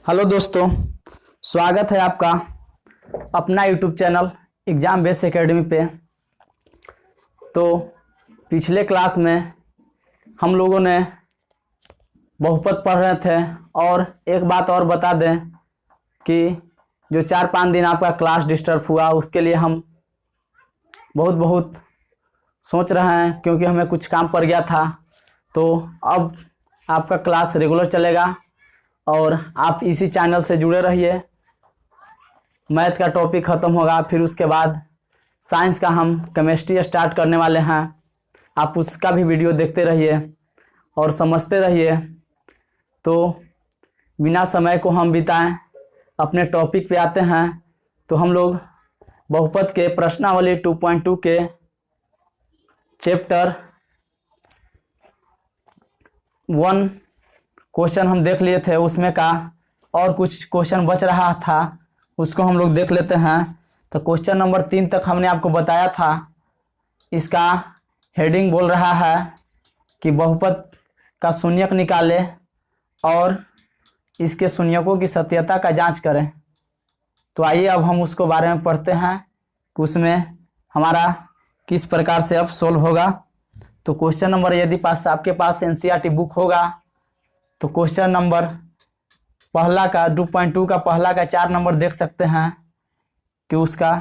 Hello दोस्तों, स्वागत है आपका अपना YouTube channel exam base academy पे। तो पिछले क्लास में हम लोगों ने बहुपद पढ़ रहे थे और एक बात और बता दें कि जो 4-5 दिन आपका क्लास डिस्टर्ब हुआ उसके लिए हम बहुत बहुत सोच रहे हैं, क्योंकि हमें कुछ काम पड़ गया था। तो अब आपका क्लास रेगुलर चलेगा और आप इसी चैनल से जुड़े रहिए। मैथ का टॉपिक ख़त्म होगा, फिर उसके बाद साइंस का हम केमिस्ट्री स्टार्ट करने वाले हैं। आप उसका भी वीडियो देखते रहिए और समझते रहिए। तो बिना समय को हम बिताएं, अपने टॉपिक पे आते हैं। तो हम लोग बहुपद के प्रश्नावली 2.2 के चैप्टर 1 क्वेश्चन हम देख लिए थे, उसमें का और कुछ क्वेश्चन बच रहा था, उसको हम लोग देख लेते हैं। तो क्वेश्चन नंबर 3 तक हमने आपको बताया था। इसका हेडिंग बोल रहा है कि बहुपद का शून्यक निकाले और इसके शून्यकों की सत्यता का जांच करें। तो आइए अब हम उसको बारे में पढ़ते हैं कि उसमें हमारा किस प्रकार से अब सोल्व होगा। तो क्वेश्चन नंबर, यदि आपके पास एनसीईआरटी बुक होगा तो क्वेश्चन नंबर पहला का 2.2 का पहला का 4 नंबर देख सकते हैं कि उसका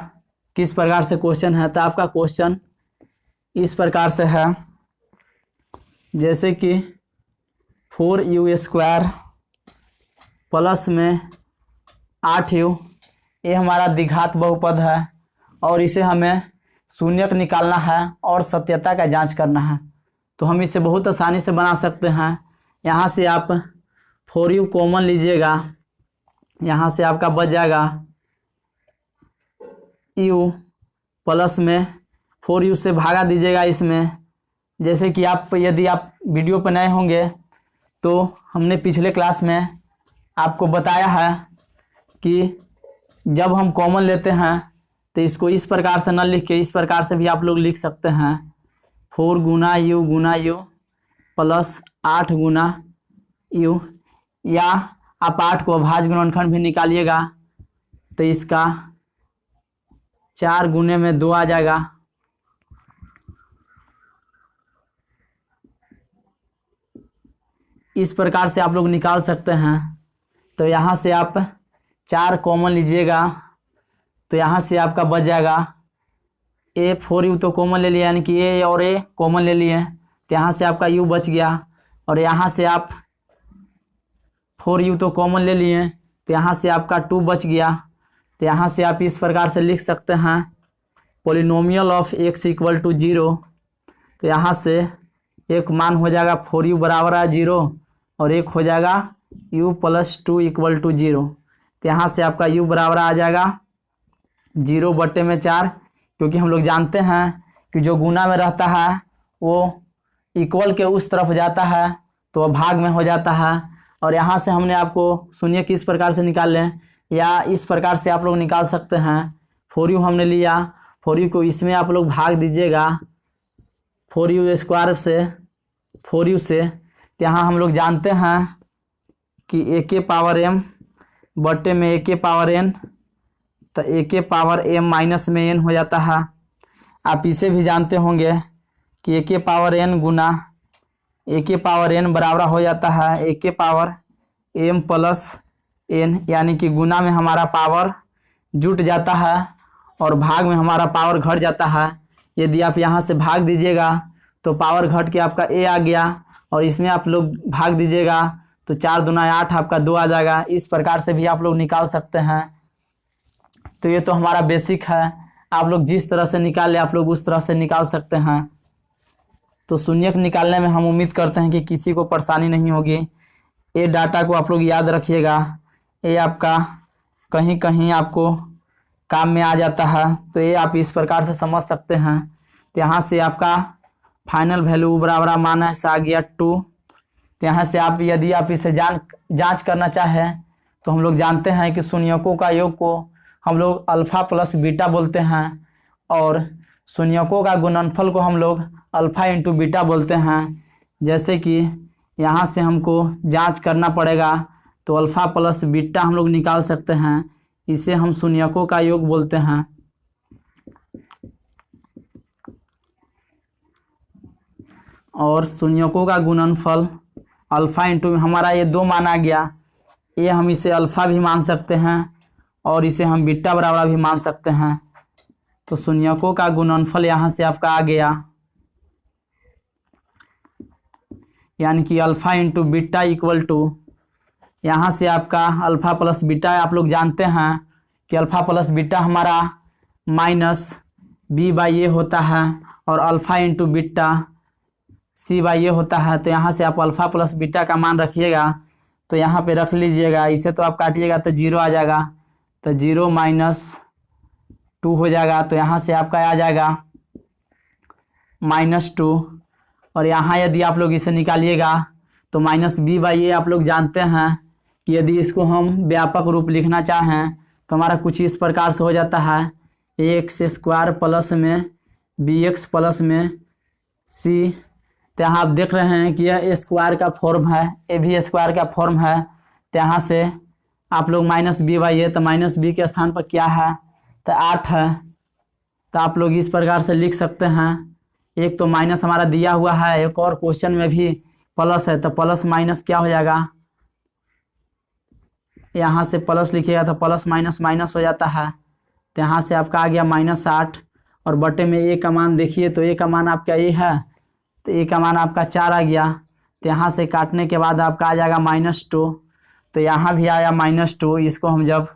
किस प्रकार से क्वेश्चन है। तो आपका क्वेश्चन इस प्रकार से है, जैसे कि 4u² प्लस में 8u, ये हमारा द्विघात बहुपद है और इसे हमें शून्यक निकालना है और सत्यता का जांच करना है। तो हम इसे बहुत आसानी से बना सकते हैं। यहाँ से आप 4u कॉमन लीजिएगा, यहाँ से आपका बच जाएगा u प्लस में 4u से भागा दीजिएगा इसमें। जैसे कि यदि आप वीडियो पर नए होंगे तो हमने पिछले क्लास में आपको बताया है कि जब हम कॉमन लेते हैं तो इसको इस प्रकार से न लिख के इस प्रकार से भी आप लोग लिख सकते हैं, 4 गुना u प्लस 8 गुना u, या आप 8 को अभाज्य गुणनखंड भी निकालिएगा तो इसका 4 गुने में 2 आ जाएगा। इस प्रकार से आप लोग निकाल सकते हैं। तो यहाँ से आप 4 कॉमन लीजिएगा तो यहाँ से आपका बच जाएगा a, 4u तो कॉमन ले लिया, यानी कि a और a कॉमन ले लिए, तो यहाँ से आपका u बच गया। और यहाँ से आप 4u तो कॉमन ले लिए, तो यहाँ से आपका 2 बच गया। तो यहाँ से आप इस प्रकार से लिख सकते हैं, polynomial of x equal to 0। तो यहाँ से एक मान हो जाएगा 4u बराबर है 0 और एक हो जाएगा u प्लस 2 इक्वल टू 0। तो यहाँ से आपका u बराबर आ जाएगा 0/4, क्योंकि हम लोग जानते हैं कि जो गुना में रहता है वो इक्वल के उस तरफ जाता है तो भाग में हो जाता है। और यहाँ से हमने आपको शून्य किस प्रकार से निकाल लें, या इस प्रकार से आप लोग निकाल सकते हैं। 4u हमने लिया, 4u को इसमें आप लोग भाग दीजिएगा 4u² से 4u से। तो यहाँ हम लोग जानते हैं कि a⁻m बटे में a⁻n, तो a⁻m माइनस में n हो जाता है। आप इसे भी जानते होंगे कि a⁻n गुना a⁻n बराबर हो जाता है a⁻m प्लस n, यानी कि गुना में हमारा पावर जुट जाता है और भाग में हमारा पावर घट जाता है। यदि आप यहाँ से भाग दीजिएगा तो पावर घट के आपका a आ गया, और इसमें आप लोग भाग दीजिएगा तो 4 दूना 8 आपका 2 आ जाएगा। इस प्रकार से भी आप लोग निकाल सकते हैं। तो ये तो हमारा बेसिक है, आप लोग जिस तरह से निकाल ले आप लोग उस तरह से निकाल सकते हैं। तो शून्यक निकालने में हम उम्मीद करते हैं कि किसी को परेशानी नहीं होगी। ये डाटा को आप लोग याद रखिएगा, ये आपका कहीं कहीं आपको काम में आ जाता है। तो ये आप इस प्रकार से समझ सकते हैं। तो यहाँ से आपका फाइनल वैल्यू बराबर मान ऐसा आ गया 2। तो यहाँ से आप यदि आप इसे जांच करना चाहें तो हम लोग जानते हैं कि शून्यकों का योग को हम लोग अल्फा प्लस बीटा बोलते हैं और शून्यकों का गुणनफल को हम लोग अल्फा इंटू बीटा बोलते हैं। जैसे कि यहाँ से हमको जांच करना पड़ेगा तो अल्फ़ा प्लस बीटा हम लोग निकाल सकते हैं। इसे हम शून्यकों का योग बोलते हैं। और शून्यकों का गुणनफल अल्फ़ा इंटू, हमारा ये 2 माना गया, ये हम इसे अल्फ़ा भी मान सकते हैं और इसे हम बीटा बराबर भी मान सकते हैं। तो शून्यकों का गुणनफल यहाँ से आपका आ गया, यानी कि alpha into beta equal to, यहाँ से आपका अल्फ़ा प्लस बीटा, आप लोग जानते हैं कि अल्फ़ा प्लस बीटा हमारा माइनस बी बाई ए होता है और alpha into beta C by A होता है। तो यहाँ से आप अल्फ़ा प्लस बीटा का मान रखिएगा, तो यहाँ पे रख लीजिएगा। इसे तो आप काटिएगा तो 0 आ जाएगा, तो 0 माइनस 2 हो जाएगा। तो यहाँ से आपका आ जाएगा -2, और यहाँ यदि आप लोग इसे निकालिएगा तो माइनस बी बाई ए, आप लोग जानते हैं कि यदि इसको हम व्यापक रूप लिखना चाहें तो हमारा कुछ इस प्रकार से हो जाता है, एक्स स्क्वायर प्लस में बी एक्स प्लस में सी। तो यहाँ आप देख रहे हैं कि यह स्क्वायर का फॉर्म है, ये भी स्क्वायर का फॉर्म है। तो यहाँ से आप लोग माइनस बी बाई ए, तो माइनस बी के स्थान पर क्या है, तो 8 है। तो आप लोग इस प्रकार से लिख सकते हैं। एक तो माइनस हमारा दिया हुआ है, एक और क्वेश्चन में भी प्लस है, तो प्लस माइनस क्या हो जाएगा, यहाँ से प्लस लिखिएगा तो प्लस माइनस माइनस हो जाता है। तो यहाँ से आपका आ गया -8, और बटे में ए का मान देखिए, तो ए का मान आपका ए है, तो ए का मान आपका 4 आ गया। तो यहाँ से काटने के बाद आपका आ जाएगा -2, तो यहाँ भी आया -2, इसको हम जब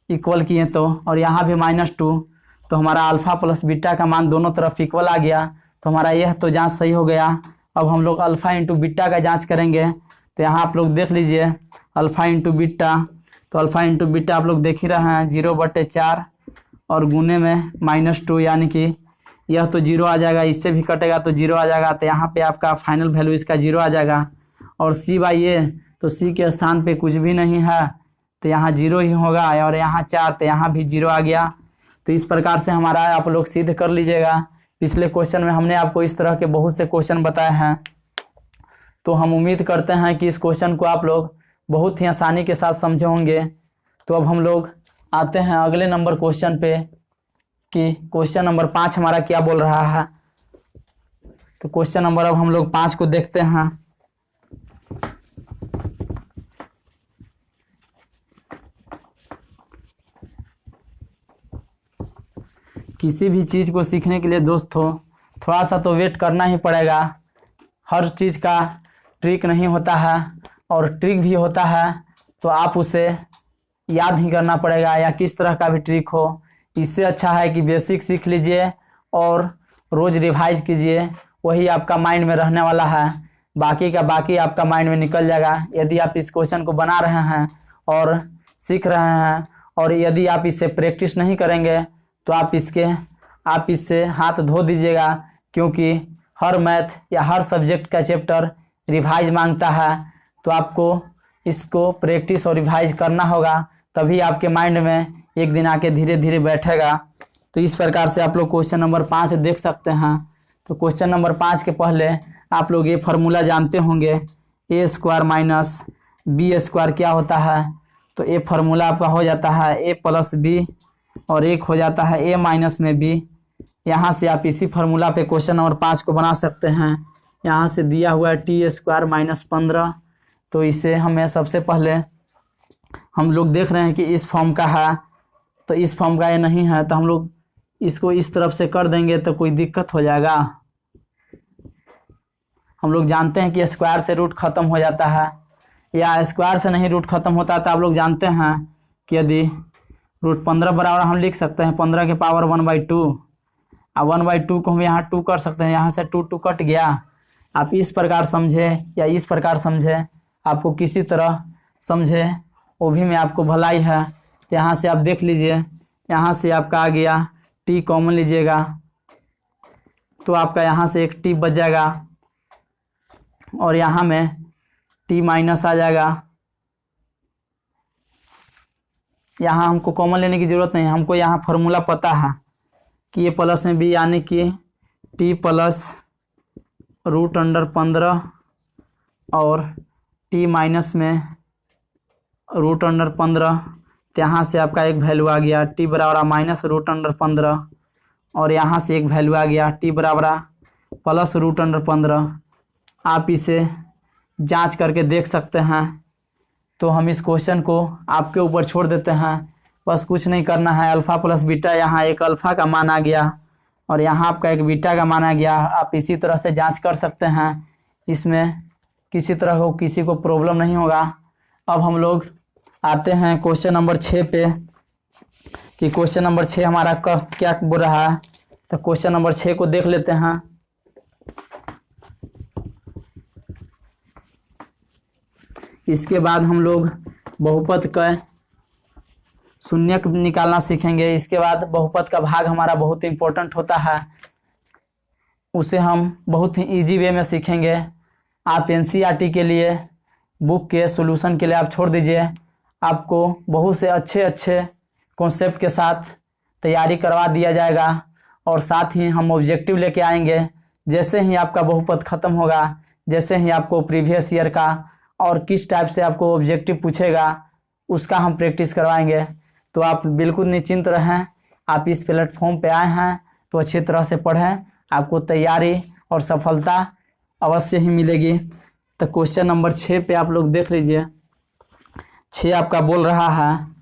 इक्वल किए तो, और यहाँ भी -2, तो हमारा अल्फ़ा प्लस बीटा का मान दोनों तरफ इक्वल आ गया। तो हमारा यह तो जांच सही हो गया। अब हम लोग अल्फ़ा इंटू बीटा का जांच करेंगे। तो यहाँ आप लोग देख लीजिए अल्फ़ा इंटू बीटा, तो अल्फ़ा इंटू बीटा आप लोग देख ही रहे हैं, 0/4 और गुने में -2, यानी कि यह तो 0 आ जाएगा, इससे भी कटेगा तो 0 आ जाएगा। तो यहाँ पे आपका फाइनल वैल्यू इसका 0 आ जाएगा। और सी बाई ए, तो सी के स्थान पे कुछ भी नहीं है, तो यहाँ 0 ही होगा, और यहाँ 4, तो यहाँ भी 0 आ गया। तो इस प्रकार से हमारा आप लोग सिद्ध कर लीजिएगा। पिछले क्वेश्चन में हमने आपको इस तरह के बहुत से क्वेश्चन बताए हैं, तो हम उम्मीद करते हैं कि इस क्वेश्चन को आप लोग बहुत ही आसानी के साथ समझे होंगे। तो अब हम लोग आते हैं अगले नंबर क्वेश्चन पे, कि क्वेश्चन नंबर 5 हमारा क्या बोल रहा है। तो क्वेश्चन नंबर अब हम लोग 5 को देखते हैं। किसी भी चीज़ को सीखने के लिए दोस्तों थोड़ा सा तो वेट करना ही पड़ेगा। हर चीज़ का ट्रिक नहीं होता है, और ट्रिक भी होता है तो आप उसे याद ही करना पड़ेगा, या किस तरह का भी ट्रिक हो। इससे अच्छा है कि बेसिक सीख लीजिए और रोज़ रिवाइज कीजिए, वही आपका माइंड में रहने वाला है। बाकी का बाकी आपका माइंड में निकल जाएगा। यदि आप इस क्वेश्चन को बना रहे हैं और सीख रहे हैं, और यदि आप इससे प्रैक्टिस नहीं करेंगे तो आप इससे हाथ धो दीजिएगा, क्योंकि हर मैथ या हर सब्जेक्ट का चैप्टर रिवाइज मांगता है। तो आपको इसको प्रैक्टिस और रिवाइज करना होगा, तभी आपके माइंड में एक दिन आके धीरे धीरे बैठेगा। तो इस प्रकार से आप लोग क्वेश्चन नंबर 5 देख सकते हैं। तो क्वेश्चन नंबर 5 के पहले आप लोग ये फार्मूला जानते होंगे, ए स्क्वायर माइनस बी स्क्वायर क्या होता है। तो ये फार्मूला आपका हो जाता है ए प्लस बी, और एक हो जाता है ए माइनस में बी। यहाँ से आप इसी फार्मूला पे क्वेश्चन नंबर 5 को बना सकते हैं। यहाँ से दिया हुआ है टी स्क्वायर -15, तो इसे हमें सबसे पहले हम लोग देख रहे हैं कि इस फॉर्म का है, तो इस फॉर्म का ये नहीं है, तो हम लोग इसको इस तरफ से कर देंगे तो कोई दिक्कत हो जाएगा। हम लोग जानते हैं कि स्क्वायर से रूट खत्म हो जाता है, या स्क्वायर से नहीं रूट खत्म होता, तो आप लोग जानते हैं कि यदि रूट 15 बराबर हम लिख सकते हैं 15 के पावर 1/2, और 1/2 को हम यहाँ 2 कर सकते हैं। यहाँ से 2 कट गया। आप इस प्रकार समझे या इस प्रकार समझे, आपको किसी तरह समझे वो भी में आपको भलाई है। तो यहाँ से आप देख लीजिए, यहाँ से आपका आ गया टी कॉमन लीजिएगा, तो आपका यहाँ से एक टी बच जाएगा, और यहाँ में टी माइनस आ जाएगा। यहाँ हमको कॉमन लेने की ज़रूरत नहीं है, हमको यहाँ फार्मूला पता है कि ये प्लस में बी, यानी कि टी प्लस √15 और टी माइनस में √15, तो यहाँ से आपका एक वैल्यू आ गया t बराबर -√15, और यहाँ से एक वैल्यू आ गया t बराबर +√15। आप इसे जांच करके देख सकते हैं। तो हम इस क्वेश्चन को आपके ऊपर छोड़ देते हैं, बस कुछ नहीं करना है। अल्फ़ा प्लस बीटा, यहाँ एक अल्फ़ा का मान आ गया और यहाँ आपका एक बीटा का मान आ गया। आप इसी तरह से जांच कर सकते हैं, इसमें किसी तरह को किसी को प्रॉब्लम नहीं होगा। अब हम लोग आते हैं क्वेश्चन नंबर 6 पे, कि क्वेश्चन नंबर 6 हमारा क्या बोल रहा है। तो क्वेश्चन नंबर 6 को देख लेते हैं। इसके बाद हम लोग बहुपद का शून्य निकालना सीखेंगे। इसके बाद बहुपद का भाग हमारा बहुत इम्पोर्टेंट होता है, उसे हम बहुत ही इजी वे में सीखेंगे। आप एनसीईआरटी के लिए बुक के सॉल्यूशन के लिए आप छोड़ दीजिए, आपको बहुत से अच्छे कॉन्सेप्ट के साथ तैयारी करवा दिया जाएगा। और साथ ही हम ऑब्जेक्टिव लेके आएंगे। जैसे ही आपका बहुपद ख़त्म होगा, जैसे ही आपको प्रीवियस ईयर का और किस टाइप से आपको ऑब्जेक्टिव पूछेगा उसका हम प्रैक्टिस करवाएंगे। तो आप बिल्कुल निश्चिंत रहें। आप इस प्लेटफॉर्म पे आए हैं तो अच्छी तरह से पढ़ें, आपको तैयारी और सफलता अवश्य ही मिलेगी। तो क्वेश्चन नंबर 6 पे आप लोग देख लीजिए। 6 आपका बोल रहा है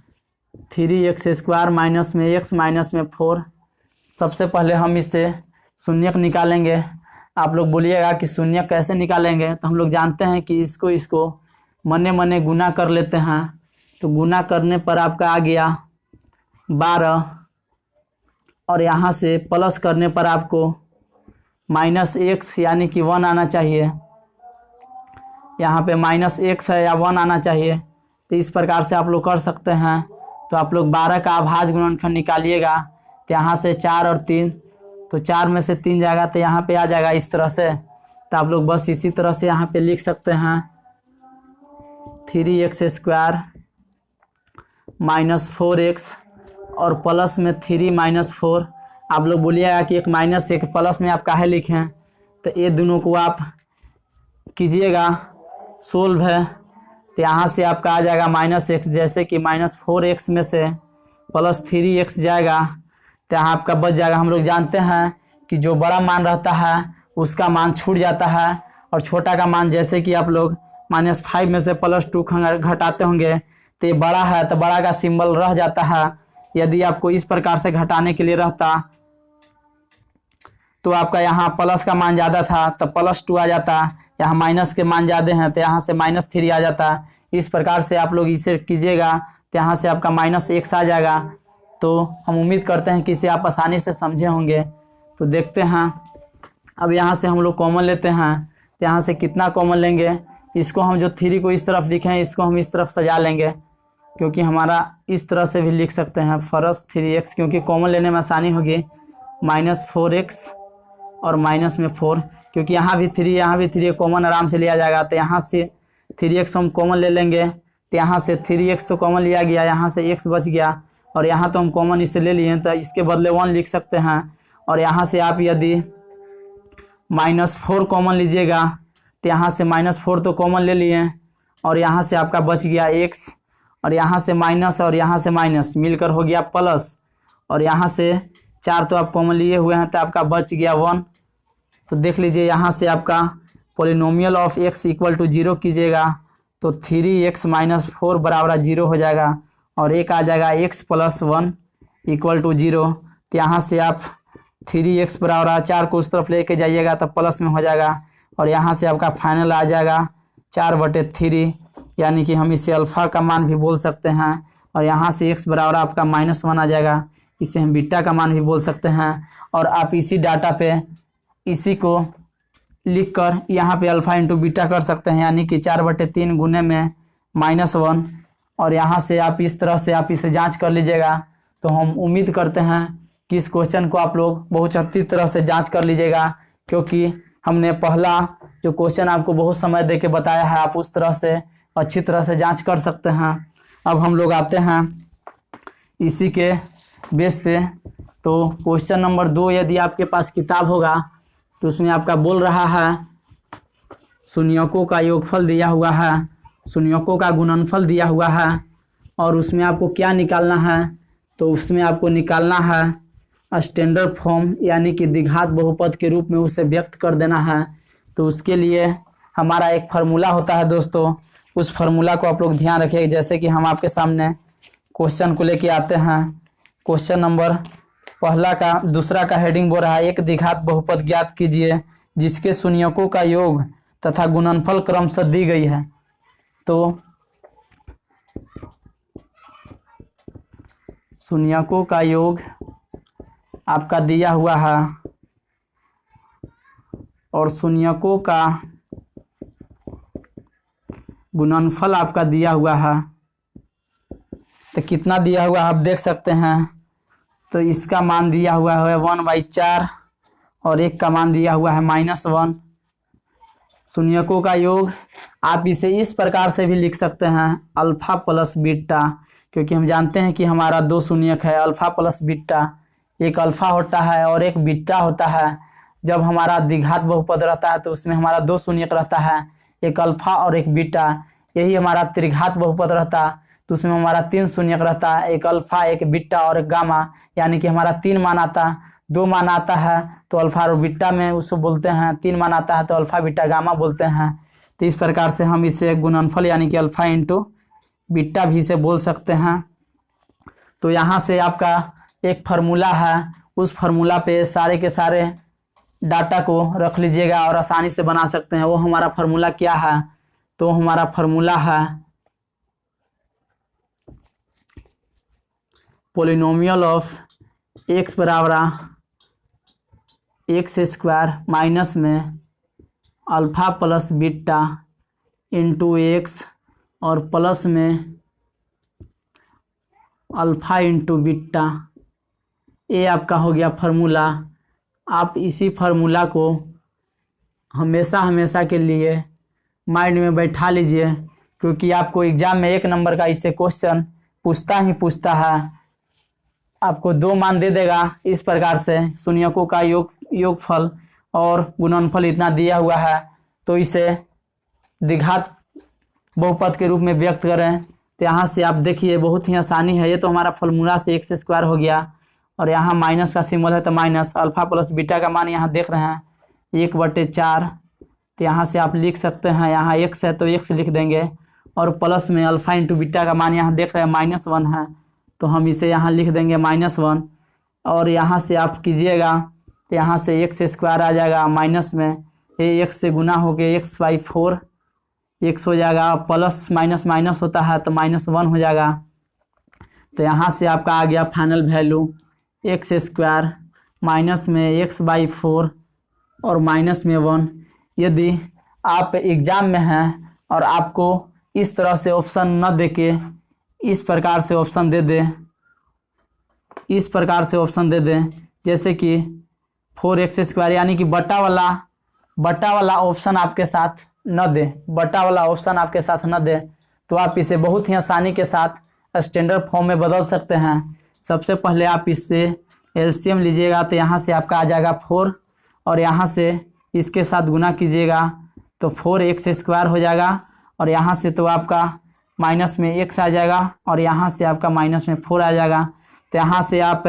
3x² माइनस में x माइनस में 4। सबसे पहले हम इसे शून्यक निकालेंगे। आप लोग बोलिएगा कि शून्यक कैसे निकालेंगे, तो हम लोग जानते हैं कि इसको मने मने गुना कर लेते हैं। तो गुना करने पर आपका आ गया 12, और यहाँ से प्लस करने पर आपको -x यानी कि 1 आना चाहिए। यहाँ पे -x है या 1 आना चाहिए। तो इस प्रकार से आप लोग कर सकते हैं। तो आप लोग 12 का अभाज्य गुणनखंड निकालिएगा। तो यहाँ से 4 और 3, तो 4 में से 3 जाएगा तो यहाँ पे आ जाएगा इस तरह से। तो आप लोग बस इसी तरह से यहाँ पे लिख सकते हैं 3x² माइनस 4x और प्लस में 3 माइनस 4। आप लोग बोलिएगा कि एक माइनस एक प्लस में आप काहे लिखें, तो ये दोनों को आप कीजिएगा सोल्व है। तो यहाँ से आपका आ जाएगा -x, जैसे कि -4x में से +3x जाएगा तो यहाँ आपका बच जाएगा। हम लोग जानते हैं कि जो बड़ा मान रहता है उसका मान छूट जाता है, और छोटा का मान जैसे कि आप लोग -5 में से +2 घटाते होंगे तो ये बड़ा है तो बड़ा का सिंबल रह जाता है। यदि आपको इस प्रकार से घटाने के लिए रहता तो आपका यहाँ प्लस का मान ज़्यादा था तो +2 आ जाता, यहाँ माइनस के मान ज़्यादा हैं तो यहाँ से -3 आ जाता। इस प्रकार से आप लोग इसे कीजिएगा तो यहाँ से आपका -x आ जाएगा। तो हम उम्मीद करते हैं कि इसे आप आसानी से समझे होंगे। तो देखते हैं, अब यहाँ से हम लोग कॉमन लेते हैं। तो यहाँ से कितना कॉमन लेंगे, इसको हम जो 3 को इस तरफ लिखे हैं इसको हम इस तरफ सजा लेंगे, क्योंकि हमारा इस तरह से भी लिख सकते हैं फर्स्ट 3x, क्योंकि कॉमन लेने में आसानी होगी। -4x और माइनस में 4, क्योंकि यहाँ भी 3 यहाँ भी 3 कॉमन आराम से लिया जाएगा। तो यहाँ से 3x हम कॉमन ले लेंगे। तो यहाँ से 3x तो कॉमन लिया गया, यहाँ से x बच गया, और यहाँ तो हम कॉमन इसे ले लिए तो इसके बदले 1 लिख सकते हैं। और यहाँ से आप यदि -4 कॉमन लीजिएगा तो यहाँ से -4 तो कॉमन ले लिए, और यहाँ से आपका बच गया x, और यहाँ से माइनस और यहाँ से माइनस मिलकर हो गया प्लस, और यहाँ से 4 तो आप कॉमन लिए हुए हैं तो आपका बच गया 1। तो देख लीजिए यहाँ से आपका polynomial of x equal to 0 कीजिएगा तो 3x - 4 बराबर 0 हो जाएगा, और एक आ जाएगा x + 1 इक्वल टू 0। तो यहाँ से आप 3x बराबर 4 को उस तरफ लेके जाइएगा तो प्लस में हो जाएगा, और यहाँ से आपका फाइनल आ जाएगा 4/3, यानी कि हम इसे अल्फ़ा का मान भी बोल सकते हैं। और यहाँ से x बराबर आपका -1 आ जाएगा, इसे हम बीटा का मान भी बोल सकते हैं। और आप इसी डाटा पे इसी को लिखकर यहाँ पे अल्फ़ा इंटू बीटा कर सकते हैं, यानी कि 4/3 गुने में -1। और यहाँ से आप इस तरह से आप इसे जांच कर लीजिएगा। तो हम उम्मीद करते हैं कि इस क्वेश्चन को आप लोग बहुत अच्छी तरह से जांच कर लीजिएगा, क्योंकि हमने पहला जो क्वेश्चन आपको बहुत समय दे के बताया है, आप उस तरह से अच्छी तरह से जांच कर सकते हैं। अब हम लोग आते हैं इसी के बेस पे। तो क्वेश्चन नंबर 2 यदि आपके पास किताब होगा तो उसमें आपका बोल रहा है शून्यकों का योगफल दिया हुआ है शून्यकों का गुणनफल दिया हुआ है और उसमें आपको क्या निकालना है, तो उसमें आपको निकालना है स्टैंडर्ड फॉर्म यानी कि द्विघात बहुपद के रूप में उसे व्यक्त कर देना है। तो उसके लिए हमारा एक फार्मूला होता है दोस्तों, उस फार्मूला को आप लोग ध्यान रखिए। जैसे कि हम आपके सामने क्वेश्चन को लेके आते हैं। क्वेश्चन नंबर पहला का दूसरा का हेडिंग बोल रहा है एक द्विघात बहुपद ज्ञात कीजिए जिसके शून्यकों का योग तथा गुणनफल क्रमशः दी गई है। तो शून्यकों का योग आपका दिया हुआ है और शून्यकों का गुणनफल आपका दिया हुआ है। तो कितना दिया हुआ आप देख सकते हैं। तो इसका मान दिया हुआ है 1/4 और एक का मान दिया हुआ है -1। शून्यकों का योग आप इसे इस प्रकार से भी लिख सकते हैं अल्फा प्लस बीटा, क्योंकि हम जानते हैं कि हमारा दो शून्यक है अल्फा प्लस बीटा। एक अल्फा होता है और एक बीटा होता है। जब हमारा द्विघात बहुपद रहता है तो उसमें हमारा दो शून्यक रहता है, एक अल्फा और एक बीटा। यही हमारा त्रिघात बहुपद रहता तो उसमें हमारा 3 शून्यक रहता है, एक अल्फा एक बीटा और एक गामा, यानी कि हमारा 3 मान आता। 2 मान आता है तो अल्फा और बीटा में उसको बोलते हैं, 3 मान आता है तो अल्फा बीटा गामा बोलते हैं। तो इस प्रकार से हम इसे गुणनफल यानी कि अल्फा इंटू बीटा भी इसे बोल सकते हैं। तो यहाँ से आपका एक फार्मूला है, उस फार्मूला पे सारे के सारे डाटा को रख लीजिएगा और आसानी से बना सकते हैं। वो हमारा फार्मूला क्या है, तो हमारा फार्मूला है पोलिनोमियल ऑफ x बराबर x² माइनस में alpha plus beta into x और प्लस में अल्फा इंटू बीटा। ये आपका हो गया फार्मूला। आप इसी फार्मूला को हमेशा हमेशा के लिए माइंड में बैठा लीजिए, क्योंकि आपको एग्जाम में 1 नंबर का इससे क्वेश्चन पूछता है। आपको 2 मान दे देगा इस प्रकार से शून्यकों का योगफल और गुणनफल इतना दिया हुआ है, तो इसे द्विघात बहुपद के रूप में व्यक्त करें। तो यहाँ से आप देखिए बहुत ही आसानी है। ये तो हमारा फार्मूला से x² हो गया और यहाँ माइनस का सिंबल है तो माइनस अल्फा प्लस बीटा का मान यहाँ देख रहे हैं 1/4। तो यहाँ से आप लिख सकते हैं, यहाँ x है तो x लिख देंगे और प्लस में अल्फा इंटू बीटा का मान यहाँ देख रहे हैं -1 है, तो हम इसे यहाँ लिख देंगे -1। और यहाँ से आप कीजिएगा तो यहाँ से x² आ जाएगा, माइनस में ये x से गुना हो के x/4 x हो जाएगा, प्लस माइनस माइनस होता है तो -1 हो जाएगा। तो यहाँ से आपका आ गया फाइनल वैल्यू x² माइनस में x/4 और माइनस में 1। यदि आप एग्ज़ाम में हैं और आपको इस तरह से ऑप्शन न दे के इस प्रकार से ऑप्शन दे दे, इस प्रकार से ऑप्शन दे दें जैसे कि 4x² यानी कि बटा वाला ऑप्शन आपके साथ न दे, बटा वाला ऑप्शन आपके साथ न दे, तो आप इसे बहुत ही आसानी के साथ स्टैंडर्ड फॉर्म में बदल सकते हैं। सबसे पहले आप इससे एलसीएम लीजिएगा तो यहाँ से आपका आ जाएगा 4 और यहाँ से इसके साथ गुना कीजिएगा तो 4x² हो जाएगा और यहाँ से तो आपका माइनस में x आ जाएगा और यहाँ से आपका माइनस में 4 आ जाएगा। तो यहाँ से आप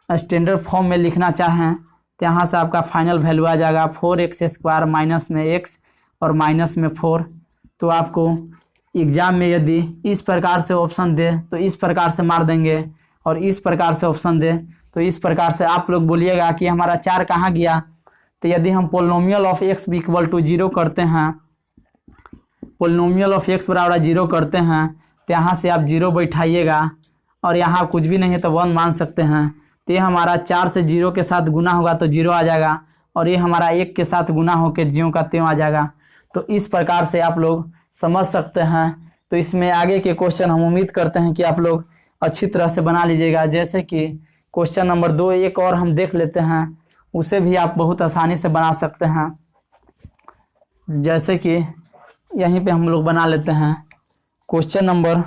स्टैंडर्ड फॉर्म में लिखना चाहें तो यहाँ से आपका फाइनल वैल्यू आ जाएगा 4x² माइनस में x और माइनस में 4। तो आपको एग्ज़ाम में यदि इस प्रकार से ऑप्शन दे तो इस प्रकार से मार देंगे और इस प्रकार से ऑप्शन दे तो इस प्रकार से आप लोग बोलिएगा कि हमारा 4 कहाँ गया। तो यदि हम पोलिनोमियल ऑफ x = 0 करते हैं, पोलिनोमियल ऑफ x बराबर 0 करते हैं तो यहाँ से आप 0 बैठाइएगा और यहाँ कुछ भी नहीं है तो 1 मान सकते हैं। तो ये हमारा 4 से 0 के साथ गुना होगा तो 0 आ जाएगा और ये हमारा 1 के साथ गुना होकर ज्यों का त्यों आ जाएगा। तो इस प्रकार से आप लोग समझ सकते हैं। तो इसमें आगे के क्वेश्चन हम उम्मीद करते हैं कि आप लोग अच्छी तरह से बना लीजिएगा। जैसे कि क्वेश्चन नंबर 2 एक और हम देख लेते हैं, उसे भी आप बहुत आसानी से बना सकते हैं। जैसे कि यहीं पे हम लोग बना लेते हैं। क्वेश्चन नंबर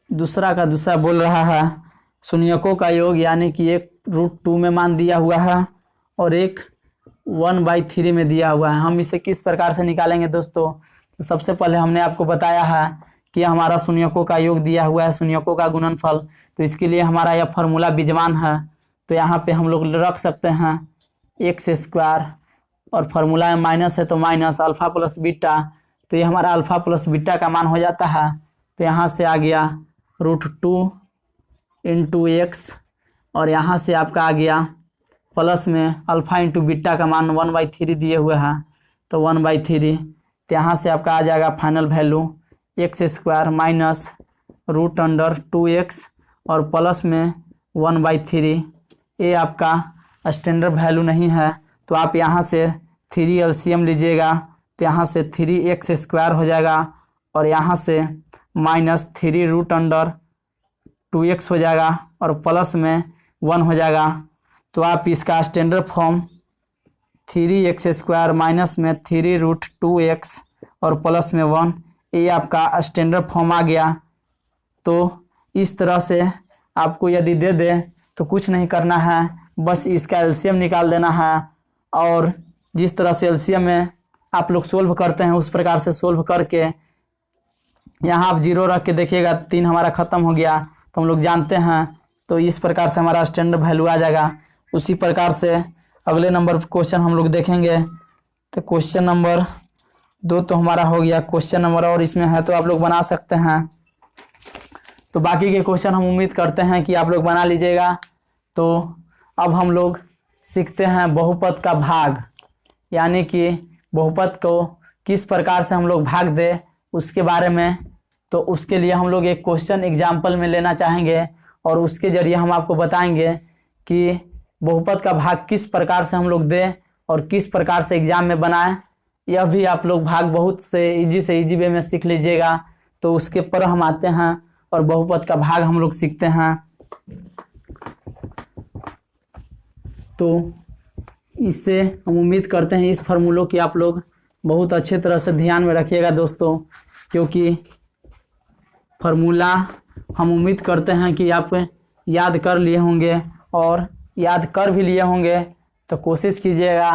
दूसरा का दूसरा बोल रहा है शून्यकों का योग यानी कि एक √2 में मान दिया हुआ है और एक 1/3 में दिया हुआ है। हम इसे किस प्रकार से निकालेंगे दोस्तों, तो सबसे पहले हमने आपको बताया है कि हमारा शून्यकों का योग दिया हुआ है, शून्यकों का गुणनफल। तो इसके लिए हमारा यह फार्मूला विद्यमान है। तो यहाँ पे हम लोग रख सकते हैं एक्स स्क्वायर, और फार्मूला में माइनस है तो माइनस अल्फा प्लस बीटा। तो ये हमारा अल्फा प्लस बीटा का मान हो जाता है। तो यहाँ से आ गया √2 इंटू एक्स, और यहाँ से आपका आ गया प्लस में अल्फा इंटू बीटा का मान 1/3 दिए हुए हैं, तो 1/3। तो यहाँ से आपका आ जाएगा final value x square minus √2x और प्लस में 1/3। ये आपका स्टैंडर्ड वैल्यू नहीं है, तो आप यहाँ से 3 एलसीएम लीजिएगा। तो यहाँ से 3x स्क्वायर हो जाएगा, और यहाँ से माइनस 3√2x हो जाएगा, और प्लस में 1 हो जाएगा। तो आप इसका standard form 3x square minus में 3√2x और प्लस में 1, ये आपका स्टैंडर्ड फॉर्म आ गया। तो इस तरह से आपको यदि दे दे तो कुछ नहीं करना है, बस इसका एलसीएम निकाल देना है। और जिस तरह से एलसीएम में आप लोग सोल्व करते हैं उस प्रकार से सोल्व करके यहाँ आप 0 रख के देखिएगा, 3 हमारा ख़त्म हो गया। तो हम लोग जानते हैं, तो इस प्रकार से हमारा स्टैंडर्ड वैल्यू आ जाएगा। उसी प्रकार से अगले नंबर क्वेश्चन हम लोग देखेंगे। तो क्वेश्चन नंबर 2 तो हमारा हो गया। क्वेश्चन नंबर और इसमें है तो आप लोग बना सकते हैं। तो बाकी के क्वेश्चन हम उम्मीद करते हैं कि आप लोग बना लीजिएगा। तो अब हम लोग सीखते हैं बहुपद का भाग, यानी कि बहुपद को किस प्रकार से हम लोग भाग दें उसके बारे में। तो उसके लिए हम लोग एक क्वेश्चन एग्जाम्पल में लेना चाहेंगे, और उसके ज़रिए हम आपको बताएंगे कि बहुपद का भाग किस प्रकार से हम लोग दें और किस प्रकार से एग्ज़ाम में बनाएं। यह भी आप लोग भाग बहुत से इजी वे में सीख लीजिएगा। तो उसके पर हम आते हैं और बहुपद का भाग हम लोग सीखते हैं। तो इससे हम उम्मीद करते हैं इस फार्मूलों की आप लोग बहुत अच्छे तरह से ध्यान में रखिएगा दोस्तों, क्योंकि फार्मूला हम उम्मीद करते हैं कि आप याद कर लिए होंगे, और याद कर भी लिए होंगे तो कोशिश कीजिएगा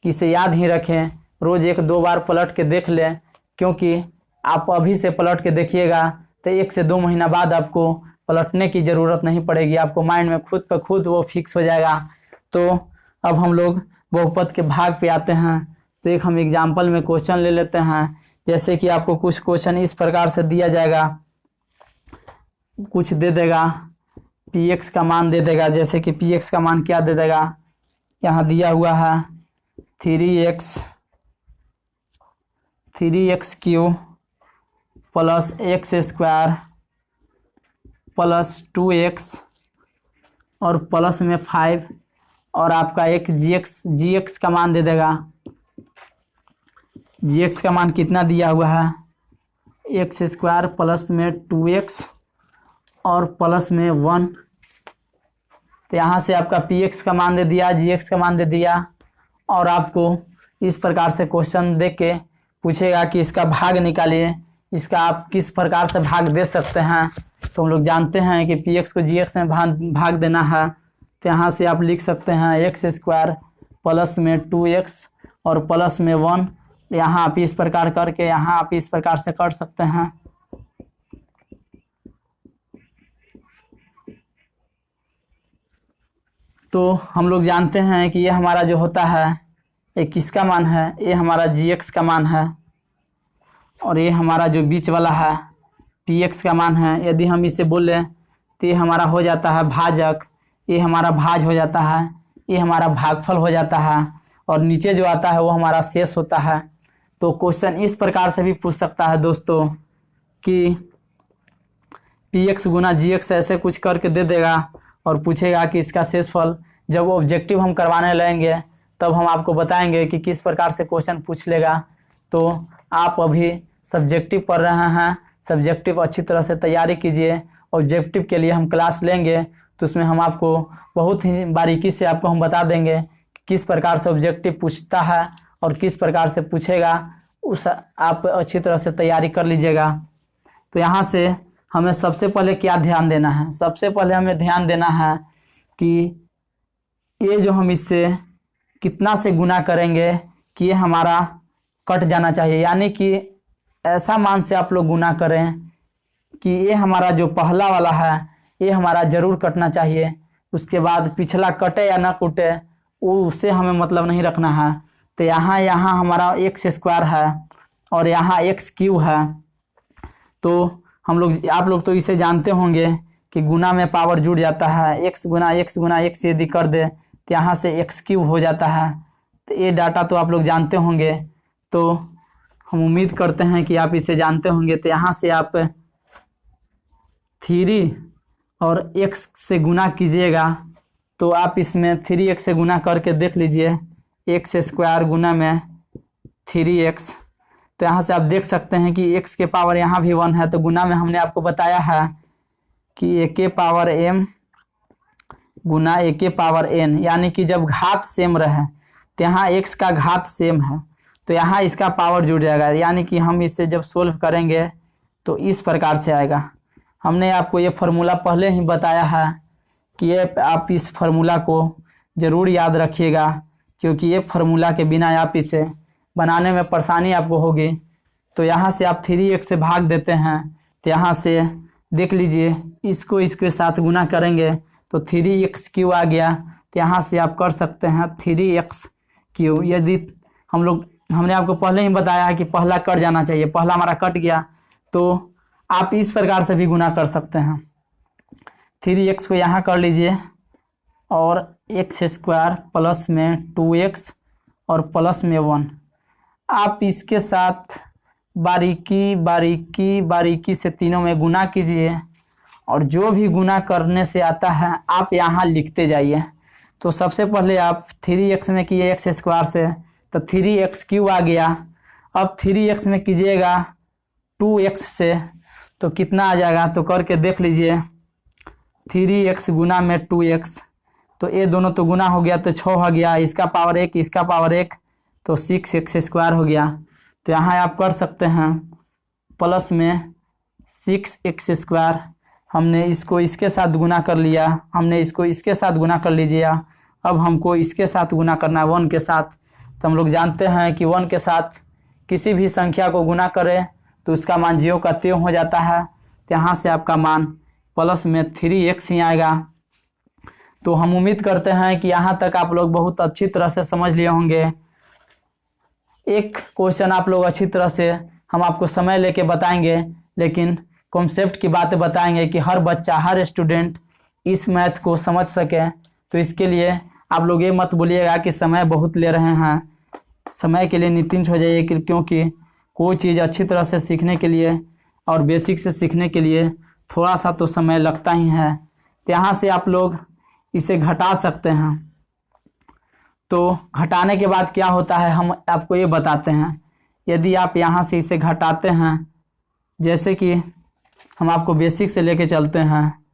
कि इसे याद ही रखें। रोज़ 1-2 बार पलट के देख लें, क्योंकि आप अभी से पलट के देखिएगा तो 1 से 2 महीना बाद आपको पलटने की ज़रूरत नहीं पड़ेगी, आपको माइंड में खुद ब खुद वो फिक्स हो जाएगा। तो अब हम लोग बहुपद के भाग पे आते हैं। तो एक हम एग्जाम्पल में क्वेश्चन ले लेते हैं। जैसे कि आपको कुछ क्वेश्चन इस प्रकार से दिया जाएगा, कुछ दे देगा px का मान दे देगा। जैसे कि px का मान क्या दे देगा, यहाँ दिया हुआ है 3x³ plus x square plus 2x और प्लस में 5, और आपका एक gx का मान दे देगा। gx का मान कितना दिया हुआ है, x स्क्वायर प्लस में 2x और प्लस में 1। तो यहाँ से आपका px का मान दे दिया, gx का मान दे दिया, और आपको इस प्रकार से क्वेश्चन देख के पूछेगा कि इसका भाग निकालिए, इसका आप किस प्रकार से भाग दे सकते हैं। तो हम लोग जानते हैं कि px को gx में भाग देना है। तो यहाँ से आप लिख सकते हैं x स्क्वायर प्लस में 2x और प्लस में 1। यहाँ आप इस प्रकार करके यहाँ आप इस प्रकार से कर सकते हैं। तो हम लोग जानते हैं कि ये हमारा जो होता है ये किसका मान है, ये हमारा gx का मान है, और ये हमारा जो बीच वाला है px का मान है। यदि हम इसे बोलें तो ये हमारा हो जाता है भाजक, ये हमारा भाज हो जाता है, ये हमारा भागफल हो जाता है, और नीचे जो आता है वो हमारा शेष होता है। तो क्वेश्चन इस प्रकार से भी पूछ सकता है दोस्तों कि px गुना gx ऐसे कुछ करके दे देगा, और पूछेगा कि इसका शेषफल। जब वो ऑब्जेक्टिव हम करवाने लगेंगे तब हम आपको बताएंगे कि किस प्रकार से क्वेश्चन पूछ लेगा। तो आप अभी सब्जेक्टिव पढ़ रहे हैं, सब्जेक्टिव अच्छी तरह से तैयारी कीजिए। ऑब्जेक्टिव के लिए हम क्लास लेंगे तो उसमें हम आपको बहुत ही बारीकी से आपको हम बता देंगे कि किस प्रकार से ऑब्जेक्टिव पूछता है और किस प्रकार से पूछेगा, उस आप अच्छी तरह से तैयारी कर लीजिएगा। तो यहाँ से हमें सबसे पहले क्या ध्यान देना है, सबसे पहले हमें ध्यान देना है कि ये जो हम इससे कितना से गुना करेंगे कि ये हमारा कट जाना चाहिए, यानी कि ऐसा मान से आप लोग गुना करें कि ये हमारा जो पहला वाला है ये हमारा जरूर कटना चाहिए। उसके बाद पिछला कटे या ना कटे वो उससे हमें मतलब नहीं रखना है। तो यहाँ यहाँ हमारा एक्स स्क्वायर है और यहाँ एक्स क्यूब है। तो हम लोग आप लोग तो इसे जानते होंगे कि गुना में पावर जुड़ जाता है। एक्स गुना एक्स यदि कर दे तो यहाँ से एक्स क्यूब हो जाता है। तो ये डाटा तो आप लोग जानते होंगे। तो हम उम्मीद करते हैं कि आप इसे जानते होंगे। तो यहाँ से आप 3 और x से गुना कीजिएगा तो आप इसमें 3x से गुना करके देख लीजिए। एक्स स्क्वायर गुना में 3x। तो यहाँ से आप देख सकते हैं कि x के पावर यहाँ भी 1 है। तो गुना में हमने आपको बताया है कि a के पावर m गुना a के पावर n, यानी कि जब घात सेम रहे तो यहाँ x का घात सेम है तो यहाँ इसका पावर जुड़ जाएगा। यानी कि हम इसे जब सोल्व करेंगे तो इस प्रकार से आएगा। हमने आपको ये फार्मूला पहले ही बताया है कि ये आप इस फार्मूला को ज़रूर याद रखिएगा, क्योंकि ये फार्मूला के बिना आप इसे बनाने में परेशानी आपको होगी। तो यहाँ से आप 3x से भाग देते हैं तो यहाँ से देख लीजिए इसको इसके साथ गुना करेंगे तो 3x क्यू आ गया। तो यहाँ से आप कर सकते हैं 3x क्यू। यदि हमने आपको पहले ही बताया है कि पहला कट जाना चाहिए, पहला हमारा कट गया तो आप इस प्रकार से भी गुना कर सकते हैं। 3x को यहाँ कर लीजिए और एक्स स्क्वायर प्लस में 2x और प्लस में 1। आप इसके साथ बारीकी से तीनों में गुना कीजिए और जो भी गुना करने से आता है आप यहाँ लिखते जाइए। तो सबसे पहले आप 3x में किए एक्स स्क्वायर से तो 3x क्यूब आ गया। अब 3x में कीजिएगा 2x से तो कितना आ जाएगा, तो करके देख लीजिए। 3x गुना में 2x तो ये दोनों तो गुना हो गया तो 6 हो गया। इसका पावर 1 इसका पावर 1 तो 6x स्क्वायर हो गया। तो यहाँ आप कर सकते हैं प्लस में 6x स्क्वायर। हमने इसको इसके साथ गुना कर लिया, हमने इसको इसके साथ गुना कर लीजिए। अब हमको इसके साथ गुना करना है 1 के साथ। तो हम लोग जानते हैं कि 1 के साथ किसी भी संख्या को गुना करें तो उसका मान 0 का त्यों हो जाता है। तो यहाँ से आपका मान प्लस में 3x ही आएगा। तो हम उम्मीद करते हैं कि यहाँ तक आप लोग बहुत अच्छी तरह से समझ लिए होंगे। एक क्वेश्चन आप लोग अच्छी तरह से हम आपको समय लेके बताएंगे, लेकिन कॉन्सेप्ट की बातें बताएंगे कि हर बच्चा हर स्टूडेंट इस मैथ को समझ सके। तो इसके लिए आप लोग ये मत बोलिएगा कि समय बहुत ले रहे हैं। समय के लिए नितिंज हो जाइए, क्योंकि कोई चीज़ अच्छी तरह से सीखने के लिए और बेसिक से सीखने के लिए थोड़ा सा तो समय लगता ही है। तो यहाँ से आप लोग इसे घटा सकते हैं। तो घटाने के बाद क्या होता है हम आपको ये बताते हैं। यदि आप यहाँ से इसे घटाते हैं, जैसे कि हम आपको बेसिक से लेके चलते हैं,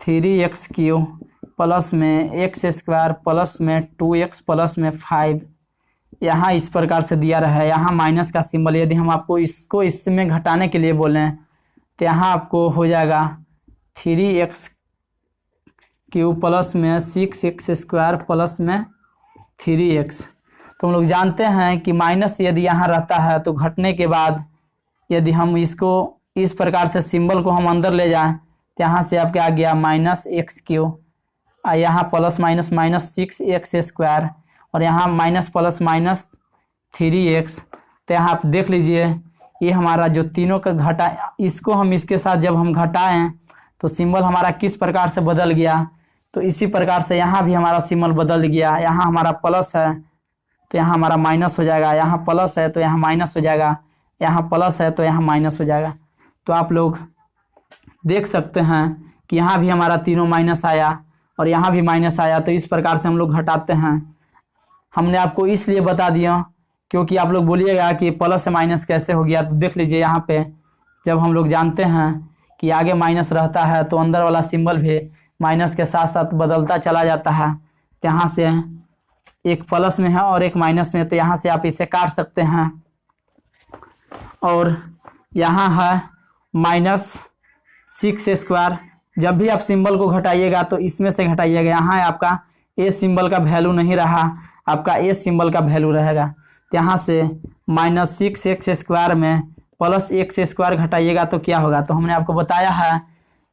3x क्यूब प्लस में एक्स स्क्वायर प्लस में 2x प्लस में 5, यहाँ इस प्रकार से दिया रहा है। यहाँ माइनस का सिंबल, यदि हम आपको इसको इसमें घटाने के लिए बोलें तो यहाँ आपको हो जाएगा 3x क्यूब प्लस में 6x स्क्वायर प्लस में 3x। तो हम लोग जानते हैं कि माइनस यदि यहाँ रहता है तो घटने के बाद यदि हम इसको इस प्रकार से सिंबल को हम अंदर ले जाएं तो यहाँ से आपके आ गया -x क्यूब, यहाँ plus minus minus 6x square और यहाँ माइनस प्लस माइनस 3x। तो यहाँ आप देख लीजिए ये हमारा जो तीनों का घटा, इसको हम इसके साथ जब हम घटाएं तो सिंबल हमारा किस प्रकार से बदल गया। तो इसी प्रकार से यहाँ भी हमारा सिंबल बदल गया। यहाँ हमारा प्लस है तो यहाँ हमारा माइनस हो जाएगा, यहाँ प्लस है तो यहाँ माइनस हो जाएगा, यहाँ प्लस है तो यहाँ माइनस हो जाएगा। तो आप लोग देख सकते हैं कि यहाँ भी हमारा तीनों माइनस आया और यहाँ भी माइनस आया। तो इस प्रकार से हम लोग घटाते हैं। हमने आपको इसलिए बता दिया क्योंकि आप लोग बोलिएगा कि प्लस से माइनस कैसे हो गया। तो देख लीजिए यहाँ पे जब हम लोग जानते हैं कि आगे माइनस रहता है तो अंदर वाला सिंबल भी माइनस के साथ साथ बदलता चला जाता है। तो यहाँ से एक प्लस में है और एक माइनस में, तो यहाँ से आप इसे काट सकते हैं। और यहाँ है -6 स्क्वायर। जब भी आप सिंबल को घटाइएगा तो इसमें से घटाइएगा। यहाँ आपका ए सिंबल का वैल्यू नहीं रहा, आपका ए सिंबल का वैल्यू रहेगा। तो यहाँ से -6x स्क्वायर में प्लस एक्स स्क्वायर घटाइएगा तो क्या होगा। तो हमने आपको बताया है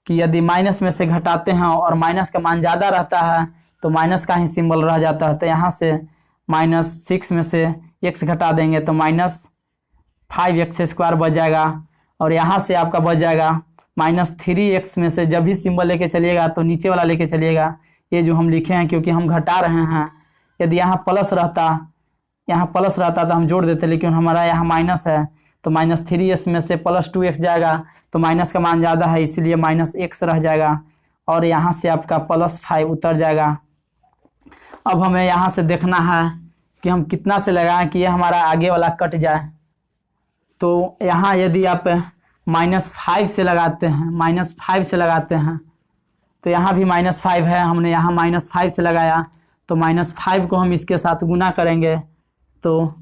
कि यदि माइनस में से घटाते हैं और माइनस का मान ज़्यादा रहता है तो माइनस का ही सिंबल रह जाता है। तो यहाँ से -6 में से x घटा देंगे तो -5x स्क्वायर बच जाएगा। और यहाँ से आपका बच जाएगा -3x में से जब भी सिंबल लेके चलिएगा तो नीचे वाला लेके चलिएगा। ये जो हम लिखे हैं क्योंकि हम घटा रहे हैं, यदि यहाँ प्लस रहता तो हम जोड़ देते, लेकिन हमारा यहाँ माइनस है तो -3s में से +2x जाएगा तो माइनस का मान ज़्यादा है इसलिए -x रह जाएगा और यहाँ से आपका +5 उतर जाएगा। अब हमें यहाँ से देखना है कि हम कितना से लगाएं कि ये हमारा आगे वाला कट जाए। तो यहाँ यदि आप -5 से लगाते हैं तो यहाँ भी -5 है, हमने यहाँ -5 से लगाया तो -5 को हम इसके साथ गुना करेंगे। तो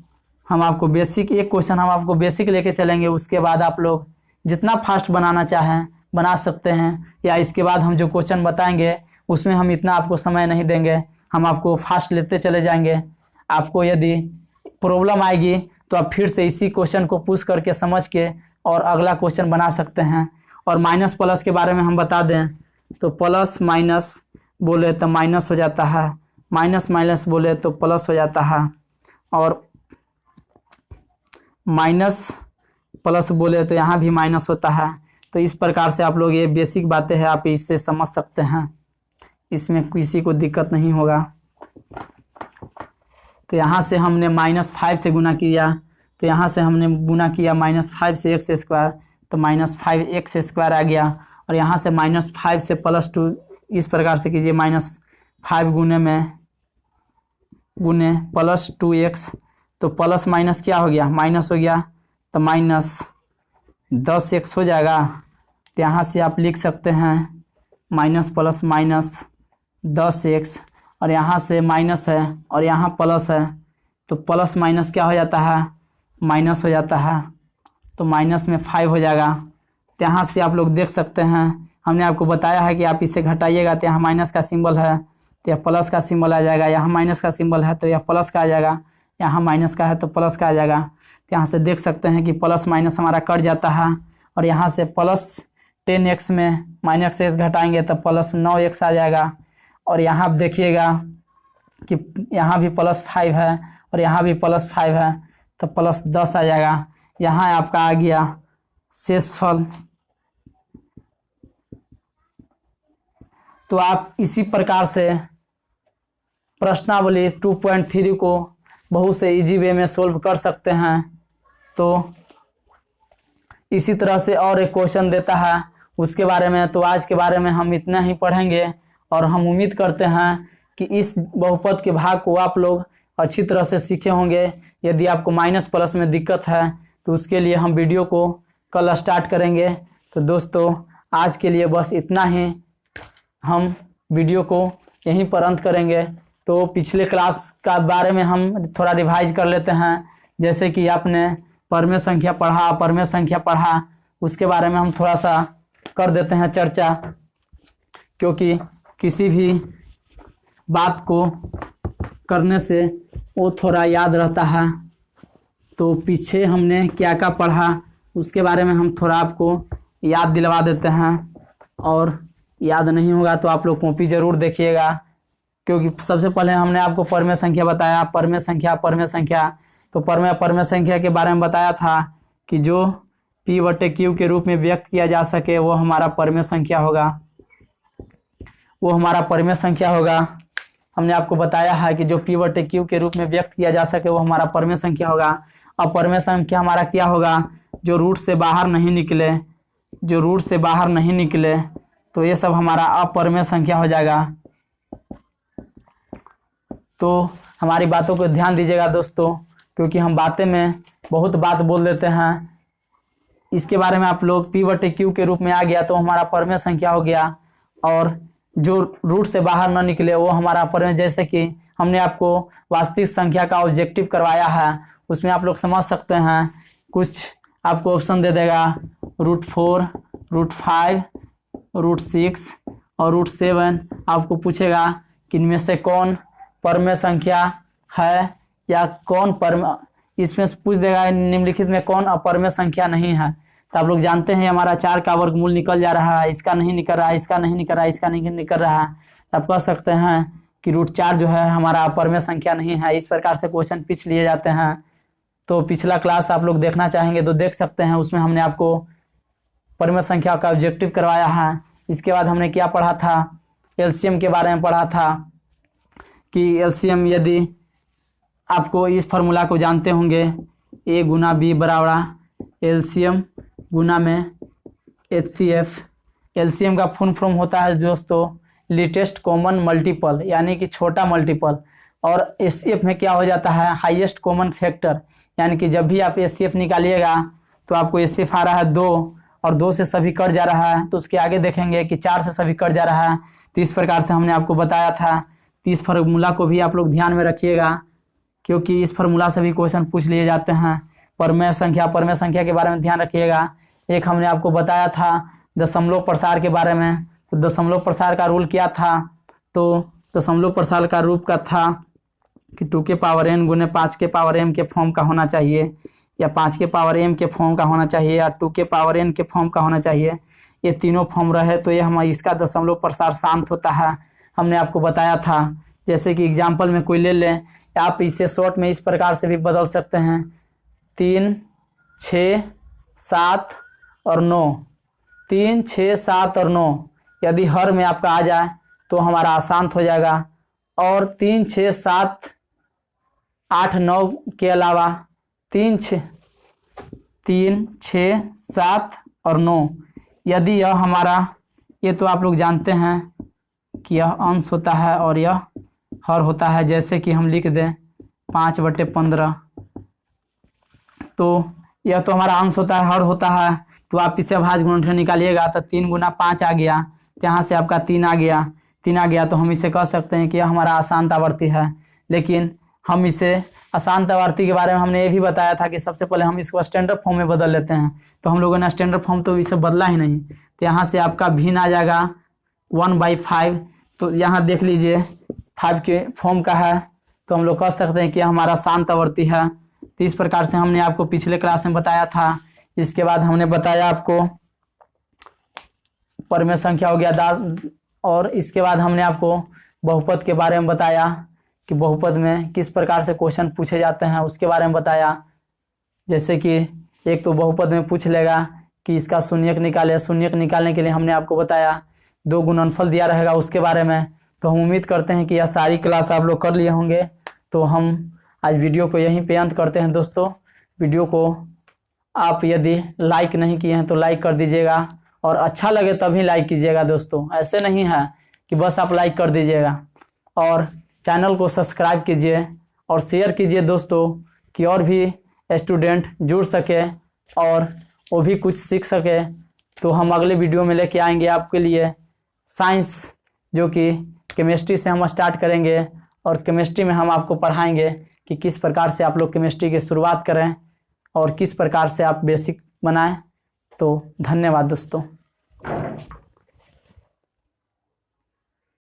हम आपको बेसिक एक क्वेश्चन हम आपको बेसिक लेके चलेंगे, उसके बाद आप लोग जितना फास्ट बनाना चाहें बना सकते हैं, या इसके बाद हम जो क्वेश्चन बताएंगे उसमें हम इतना आपको समय नहीं देंगे, हम आपको फास्ट लेते चले जाएंगे। आपको यदि प्रॉब्लम आएगी तो आप फिर से इसी क्वेश्चन को पुश करके समझ के और अगला क्वेश्चन बना सकते हैं। और माइनस प्लस के बारे में हम बता दें तो प्लस माइनस बोले तो माइनस हो जाता है, माइनस माइनस बोले तो प्लस हो जाता है, और माइनस प्लस बोले तो यहाँ भी माइनस होता है। तो इस प्रकार से आप लोग ये बेसिक बातें हैं, आप इससे समझ सकते हैं, इसमें किसी को दिक्कत नहीं होगा। तो यहाँ से हमने -5 से गुना किया, तो यहाँ से हमने गुना किया -5 से x स्क्वायर तो -5x स्क्वायर आ गया, और यहाँ से -5 से +2 इस प्रकार से कीजिए, -5 गुने +2x तो प्लस माइनस क्या हो गया, माइनस हो गया तो -10x हो जाएगा। तो यहाँ से आप लिख सकते हैं माइनस प्लस -10x, और यहाँ से माइनस है और यहाँ प्लस है तो प्लस माइनस क्या हो जाता है, माइनस हो जाता है, तो माइनस में 5 हो जाएगा। तो यहाँ से आप लोग देख सकते हैं, हमने आपको बताया है कि आप इसे घटाइएगा तो यहाँ माइनस का सिंबल है तो यह प्लस का सिंबल आ जाएगा, यहाँ माइनस का सिंबल है तो यह प्लस का आ जाएगा, यहाँ माइनस का है तो प्लस का आ जाएगा। तो यहाँ से देख सकते हैं कि प्लस माइनस हमारा कट जाता है, और यहाँ से +10x में -x घटाएंगे तो +9x आ जाएगा। और यहाँ आप देखिएगा कि यहाँ भी +5 है और यहाँ भी +5 है तो +10 आ जाएगा। यहाँ आपका आ गया शेषफल। तो आप इसी प्रकार से प्रश्नावली 2.3 को बहुत से इजी वे में सोल्व कर सकते हैं। तो इसी तरह से और एक क्वेश्चन देता है उसके बारे में, तो आज के बारे में हम इतना ही पढ़ेंगे, और हम उम्मीद करते हैं कि इस बहुपद के भाग को आप लोग अच्छी तरह से सीखे होंगे। यदि आपको माइनस प्लस में दिक्कत है तो उसके लिए हम वीडियो को कल स्टार्ट करेंगे। तो दोस्तों आज के लिए बस इतना ही, हम वीडियो को यहीं पर अंत करेंगे। तो पिछले क्लास का बारे में हम थोड़ा रिवाइज कर लेते हैं, जैसे कि आपने परमेय संख्या पढ़ा, उसके बारे में हम थोड़ा सा कर देते हैं चर्चा, क्योंकि किसी भी बात को करने से वो थोड़ा याद रहता है। तो पीछे हमने क्या क्या पढ़ा उसके बारे में हम थोड़ा आपको याद दिलवा देते हैं, और याद नहीं होगा तो आप लोग कॉपी ज़रूर देखिएगा, क्योंकि सबसे पहले हमने आपको परमेय संख्या बताया, परमेय संख्या। तो परमेय संख्या के बारे में बताया था कि जो P/Q के रूप में व्यक्त किया जा सके वो हमारा परमेय संख्या होगा, हमने आपको बताया है कि जो P/Q के रूप में व्यक्त किया जा सके वो हमारा परमेय संख्या होगा। अब परमेय संख्या हमारा क्या होगा, जो रूट से बाहर नहीं निकले, तो ये सब हमारा अपरमेय संख्या हो जाएगा। तो हमारी बातों को ध्यान दीजिएगा दोस्तों, क्योंकि हम बातें में बहुत बात बोल देते हैं। इसके बारे में आप लोग P/Q के रूप में आ गया तो हमारा परमेय संख्या हो गया, और जो रूट से बाहर न निकले वो हमारा परमेय, जैसे कि हमने आपको वास्तविक संख्या का ऑब्जेक्टिव करवाया है, उसमें आप लोग समझ सकते हैं। कुछ आपको ऑप्शन दे देगा √4, √5, √6 और √7। आपको पूछेगा कि इनमें से कौन परमेय संख्या है या इसमें से पूछ देगा निम्नलिखित में कौन अपरमेय संख्या नहीं है। तो आप लोग जानते हैं हमारा 4 का वर्गमूल निकल जा रहा है, इसका नहीं निकल रहा है, इसका नहीं निकल रहा है, इसका नहीं निकल रहा है। तो आप कह सकते हैं कि √4 जो है हमारा अपरमेय संख्या नहीं है। इस प्रकार से क्वेश्चन पूछ लिए जाते हैं। तो पिछला क्लास आप लोग देखना चाहेंगे तो देख सकते हैं, उसमें हमने आपको परमेय संख्या का ऑब्जेक्टिव करवाया है। इसके बाद हमने क्या पढ़ा था, एलसीएम के बारे में पढ़ा था कि एलसीएम यदि आपको इस फार्मूला को जानते होंगे, A गुना B बराबर एलसीएम गुना में HCF। एलसीएम का फुल फॉर्म होता है दोस्तों लिटेस्ट कॉमन मल्टीपल, यानी कि छोटा मल्टीपल। और HCF में क्या हो जाता है, हाईएस्ट कॉमन फैक्टर, यानी कि जब भी आप HCF निकालिएगा तो आपको HCF आ रहा है 2 और 2 से सभी कट जा रहा है, तो उसके आगे देखेंगे कि 4 से सभी कट जा रहा है। तो इस प्रकार से हमने आपको बताया था। तो इस फार्मूला को भी आप लोग ध्यान में रखिएगा, क्योंकि इस फार्मूला से भी क्वेश्चन पूछ लिए जाते हैं। परमेय संख्या के बारे में ध्यान रखिएगा। एक हमने आपको बताया था दशमलव प्रसार के बारे में। तो दशमलव प्रसार का रूल क्या था, तो दशमलव प्रसार का रूप का था कि 2 के पावर n गुने 5 के पावर m के फॉर्म का होना चाहिए, या 5 के पावर m के फॉर्म का होना चाहिए, या 2 के पावर n के फॉर्म का होना चाहिए। ये तीनों फॉर्म रहे तो ये हम इसका दशमलव प्रसार शांत होता है, हमने आपको बताया था। जैसे कि एग्जाम्पल में कोई ले लें, आप इसे शॉर्ट में इस प्रकार से भी बदल सकते हैं 3, 6, 7 और 9। 3, 6, 7 और 9 यदि हर में आपका आ जाए तो हमारा आसान हो जाएगा। और 3, 6, 7, 8, 9 के अलावा 3, 6, 7 और 9 यदि यह हमारा, ये तो आप लोग जानते हैं कि यह अंश होता है और यह हर होता है। जैसे कि हम लिख दें 5/15, तो यह तो हमारा अंश होता है, हर होता है। तो आप इसे भाज्य गुणनखंड निकालिएगा तो 3 गुना 5 आ गया, तो यहाँ से आपका 3 आ गया। तो हम इसे कह सकते हैं कि यह हमारा अशांत आवर्ती है। लेकिन हम इसे अशांत आवर्ती के बारे में हमने ये भी बताया था कि सबसे पहले हम इसको स्टैंडर्ड फॉर्म में बदल लेते हैं। तो हम लोगों ने स्टैंडर्ड फॉर्म तो इसे बदला ही नहीं। तो यहाँ से आपका भिन्न आ जाएगा 1/5। तो यहाँ देख लीजिए 5 के फॉर्म का है, तो हम लोग कह सकते हैं कि हमारा शांत आवर्ती है। तो इस प्रकार से हमने आपको पिछले क्लास में बताया था। इसके बाद हमने बताया आपको परमेय संख्या हो गया 10, और इसके बाद हमने आपको बहुपद के बारे में बताया कि बहुपद में किस प्रकार से क्वेश्चन पूछे जाते हैं, उसके बारे में बताया। जैसे कि एक तो बहुपद में पूछ लेगा कि इसका शून्यक निकाले, शून्यक निकालने के लिए हमने आपको बताया 2 गुणनफल दिया रहेगा उसके बारे में। तो हम उम्मीद करते हैं कि यह सारी क्लास आप लोग कर लिए होंगे। तो हम आज वीडियो को यहीं पे अंत करते हैं दोस्तों। वीडियो को आप यदि लाइक नहीं किए हैं तो लाइक कर दीजिएगा, और अच्छा लगे तभी लाइक कीजिएगा दोस्तों। ऐसे नहीं है कि बस आप लाइक कर दीजिएगा। और चैनल को सब्सक्राइब कीजिए और शेयर कीजिए दोस्तों, कि और भी स्टूडेंट जुड़ सके और वो भी कुछ सीख सके। तो हम अगले वीडियो में लेके आएंगे आपके लिए साइंस, जो कि केमिस्ट्री से हम स्टार्ट करेंगे, और केमिस्ट्री में हम आपको पढ़ाएंगे कि किस प्रकार से आप लोग केमिस्ट्री की शुरुआत करें और किस प्रकार से आप बेसिक बनाएं। तो धन्यवाद दोस्तों।